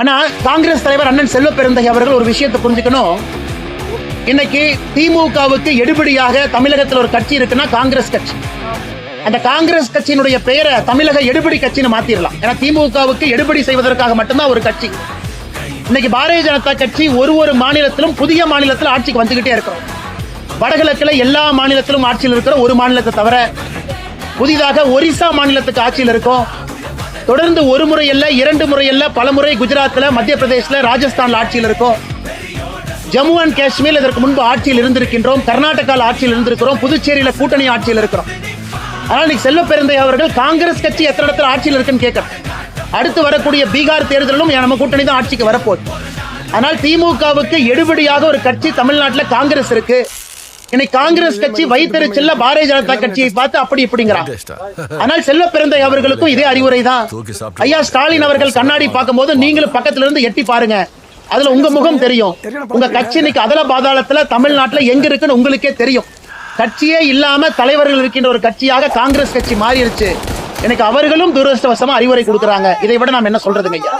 ஆனா காங்கிரஸ் தலைவர் அண்ணன் செல்வ பெருந்தகை அவர்கள் ஒரு விஷயத்தை புரிஞ்சுக்கணும். இன்னைக்கு திமுகவுக்கு எடுபடியாக தமிழகத்தில் ஒரு கட்சி இருக்குன்னா காங்கிரஸ் கட்சி. அந்த காங்கிரஸ் கட்சியினுடைய பெயரை தமிழக எடுபடி கட்சின்னு மாத்திரலாம். ஏன்னா திமுகவுக்கு எடுபடி செய்வதற்காக மட்டும்தான் ஒரு கட்சி. இன்னைக்கு பாரதிய ஜனதா கட்சி ஒரு மாநிலத்திலும் புதிய மாநிலத்தில் ஆட்சிக்கு வந்துகிட்டே இருக்கிறோம். வடகிழக்குல எல்லா மாநிலத்திலும் ஆட்சியில் இருக்கிற ஒரு மாநிலத்தை தவிர புதிதாக ஒரிசா மாநிலத்துக்கு ஆட்சியில் இருக்கும். தொடர்ந்து ஒரு முறை அல்ல, 2 முறை அல்ல, பல முறை குஜராத்ல, மத்திய பிரதேசல, ராஜஸ்தான்ல ஆட்சியில் இருக்கும். ஜம்மு அண்ட் காஷ்மீர் இதற்கு முன்பு ஆட்சியில் இருந்திருக்கின்றோம். கர்நாடகாவில் ஆட்சியில் இருந்திருக்கிறோம். புதுச்சேரியில கூட்டணி ஆட்சியில் இருக்கிறோம். ஆனால் இன்னைக்கு செல்வ பெருந்தகை அவர்கள் காங்கிரஸ் கட்சி எத்தனை இடத்துல ஆட்சியில் இருக்குன்னு கேட்கணும். அடுத்து வரக்கூடிய பீகார் தேர்தலும் நம்ம கூட்டணி தான் ஆட்சிக்கு வரப்போகுது. ஆனால் திமுகவுக்கு எடுபடியாக ஒரு கட்சி தமிழ்நாட்டில் காங்கிரஸ் இருக்கு. இன்னைக்கு காங்கிரஸ் கட்சி வைத்தறிச்சல்ல பாரதிய ஜனதா கட்சியை பார்த்து அப்படி இப்படிங்கிறாங்க. ஆனால் செல்வ பெருந்தகை அவர்களுக்கும் இதே அறிவுரை தான். ஐயா ஸ்டாலின் அவர்கள் கண்ணாடி பார்க்கும் போது நீங்களும் பக்கத்துல இருந்து எட்டி பாருங்க, அதுல உங்க முகம் தெரியும். உங்க கட்சி இன்னைக்கு அதல பாதாளத்துல தமிழ்நாட்டுல எங்க இருக்குன்னு உங்களுக்கே தெரியும். கட்சியே இல்லாம தலைவர்கள் இருக்கின்ற ஒரு கட்சியாக காங்கிரஸ் கட்சி மாறிடுச்சு. எனக்கு அவர்களும் துரதிருஷ்டவசமா அறிவுரை கொடுக்கறாங்க. இதை விட நாம் என்ன சொல்றதுங்க ஐயா?